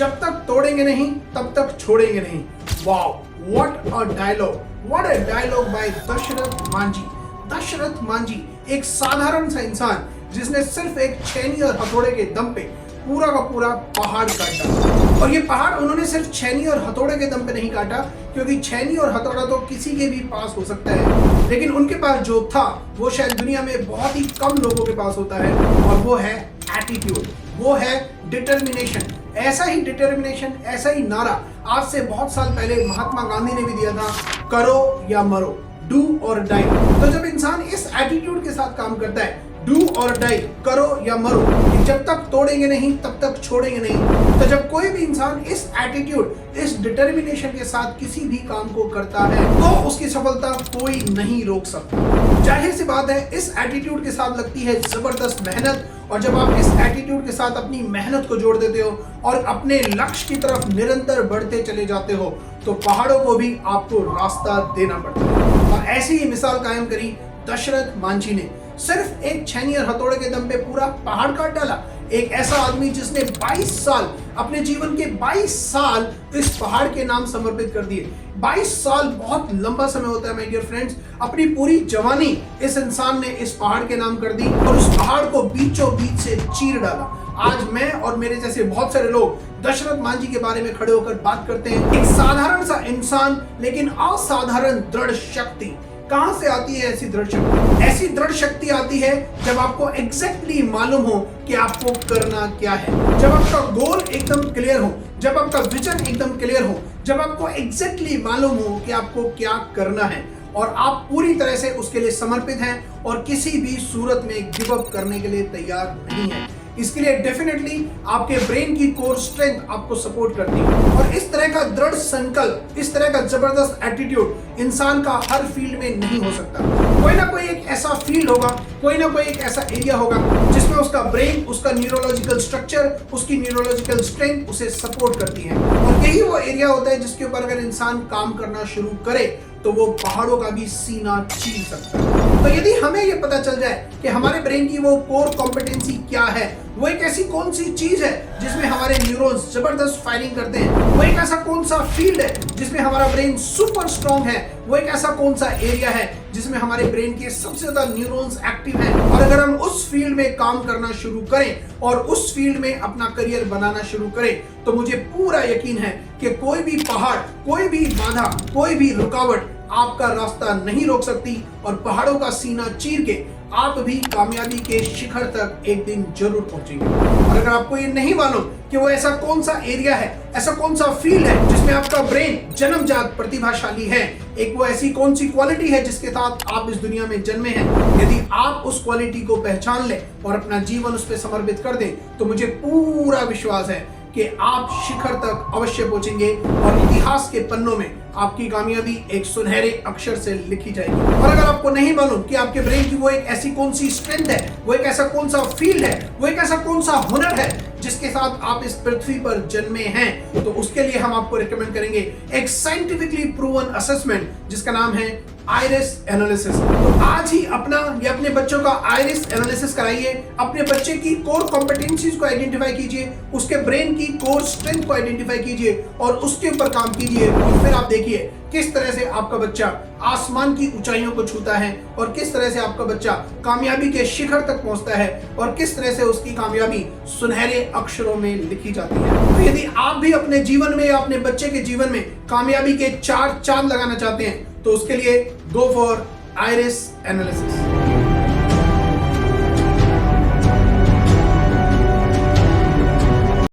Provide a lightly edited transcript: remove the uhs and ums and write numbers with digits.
जब तक तोड़ेंगे नहीं तब तक छोड़ेंगे नहीं। Wow, what a dialogue, what a dialogue by Dashrath Manjhi. Dashrath Manjhi एक साधारण सा इंसान जिसने सिर्फ एक छेनी और हथौड़े के दम पे पूरा का पूरा पहाड़ काटा। और ये पहाड़ उन्होंने सिर्फ छेनी और हथौड़े के दम पे नहीं काटा, क्योंकि छेनी और हथौड़ा तो किसी के भी पास हो सकता है, लेकिन उनके पास जो था वो शायद दुनिया में बहुत ही कम लोगों के पास होता है, और वो है एटीट्यूड, वो है डिटर्मिनेशन। ऐसा ही डिटर्मिनेशन, ऐसा ही नारा आज से बहुत साल पहले महात्मा गांधी ने भी दिया था, करो या मरो, डू और डाई। तो जब इंसान इस एटीट्यूड के साथ काम करता है, डू और डाई, करो या मरो, जब तक तोड़ेंगे नहीं तब तक छोड़ेंगे नहीं, तो जब कोई भी इंसान इस एटीट्यूड, इस डिटर्मिनेशन के साथ किसी भी काम को करता है तो उसकी सफलता कोई नहीं रोक सकता। जाहिर सी बात है, इस एटीट्यूड के साथ लगती है जबरदस्त मेहनत, और जब आप इस एटीट्यूड के साथ अपनी मेहनत को जोड़ देते हो और अपने लक्ष्य की तरफ निरंतर बढ़ते चले जाते हो, तो पहाड़ों को भी आपको रास्ता देना पड़ता है। और ऐसी ही मिसाल कायम करी दशरथ मांझी ने। सिर्फ एक छेनी और हथौड़े के दम पे पूरा पहाड़ काट डाला। एक ऐसा आदमी जिसने 22 साल, अपने जीवन के 22 साल इस पहाड़ के नाम समर्पित कर दिए। 22 साल बहुत लंबा समय होता है माय डियर फ्रेंड्स। अपनी पूरी जवानी इस इंसान ने इस पहाड़ के नाम कर दी और उस पहाड़ को बीचों बीच से चीर डाला। आज मैं और मेरे जैसे बहुत सारे लोग दशरथ मांझी के बारे में खड़े होकर बात करते हैं। एक साधारण सा इंसान, लेकिन असाधारण दृढ़ शक्ति। कहां से आती है ऐसी दृढ़ शक्ति? ऐसी दृढ़ शक्ति आती है जब आपको एग्जैक्टली मालूम हो कि आपको करना क्या है, जब आपका गोल एकदम क्लियर हो, जब आपका विजन एकदम क्लियर हो, जब आपको एग्जैक्टली मालूम हो कि आपको क्या करना है और आप पूरी तरह से उसके लिए समर्पित हैं और किसी भी सूरत में गिव अप करने के लिए तैयार नहीं है। इसके लिए डेफिनेटली आपके ब्रेन की कोर स्ट्रेंथ आपको सपोर्ट करती है। और इस तरह का दृढ़ संकल्प, इस तरह का जबरदस्त एटीट्यूड इंसान का हर फील्ड में नहीं हो सकता। कोई ना कोई एक ऐसा फील्ड होगा, कोई ना कोई एक ऐसा एरिया होगा जिसमें उसका ब्रेन, उसका न्यूरोलॉजिकल स्ट्रक्चर, उसकी न्यूरोलॉजिकल स्ट्रेंथ उसे सपोर्ट करती है। और यही वो एरिया होता है जिसके ऊपर अगर इंसान काम करना शुरू करे तो वो पहाड़ों का भी सीना चीर सकता है। तो यदि हमें ये पता चल जाए कि हमारे ब्रेन की वो कोर कॉम्पिटेंसी क्या है, वो एक ऐसी कौन सी चीज है जिसमें हमारे न्यूरॉन्स जबरदस्त फायरिंग करते हैं, वो एक ऐसा कौन सा फील्ड है जिसमें हमारा ब्रेन सुपर स्ट्रॉन्ग है, वो एक ऐसा कौन सा एरिया है जिसमें हमारे ब्रेन के सबसे ज्यादा न्यूरॉन्स एक्टिव हैं, और अगर हम उस फील्ड में काम करना शुरू करें और उस फील्ड में अपना करियर बनाना शुरू करें, तो मुझे पूरा यकीन है कि कोई भी पहाड़, कोई भी बाधा, कोई भी रुकावट आपका रास्ता नहीं रोक सकती, और पहाड़ों का सीना चीर के आप भी कामयाबी के शिखर तक एक दिन जरूर पहुंचेंगे। और अगर आपको ये नहीं मालूम कि वो ऐसा कौन सा एरिया है, ऐसा कौन सा फील्ड है जिसमें आपका ब्रेन जन्मजात प्रतिभाशाली है, एक वो ऐसी कौन सी क्वालिटी है जिसके साथ आप इस दुनिया में जन्मे हैं, यदि आप उस क्वालिटी को पहचान लें और अपना जीवन उस पर समर्पित कर दें, तो मुझे पूरा विश्वास है कि आप शिखर तक अवश्य पहुंचेंगे और इतिहास के पन्नों में आपकी कामयाबी एक सुनहरे अक्षर से लिखी जाएगी। और अगर आपको नहीं मालूम कि आपके ब्रेन की वो एक ऐसी कौन सी स्ट्रेंथ है, वो एक ऐसा कौन सा फील्ड है, वो एक ऐसा कौन सा हुनर है जिसके साथ आप इस पृथ्वी पर जन्मे हैं, तो उसके लिए हम आपको रिकमेंड करेंगे एक साइंटिफिकली प्रूवन असेसमेंट जिसका नाम है आइरिस एनालिसिस। तो आज ही अपना या अपने बच्चों का आइरिस एनालिसिस कराइए, अपने बच्चे की कोर कॉम्पिटेंसीज को आइडेंटिफाई कीजिए, उसके ब्रेन की कोर स्ट्रेंथ को आइडेंटिफाई कीजिए और उसके ऊपर काम कीजिए, और फिर आप देखिए किस तरह से आपका बच्चा आसमान की ऊंचाइयों को छूता है और किस तरह से आपका बच्चा कामयाबी के शिखर तक पहुंचता है और किस तरह से उसकी कामयाबी सुनहरे अक्षरों में लिखी जाती है। तो यदि आप भी अपने जीवन में या अपने बच्चे के जीवन में कामयाबी के 4 चांद लगाना चाहते हैं, तो उसके लिए गो फॉर आइरिस एनालिसिस।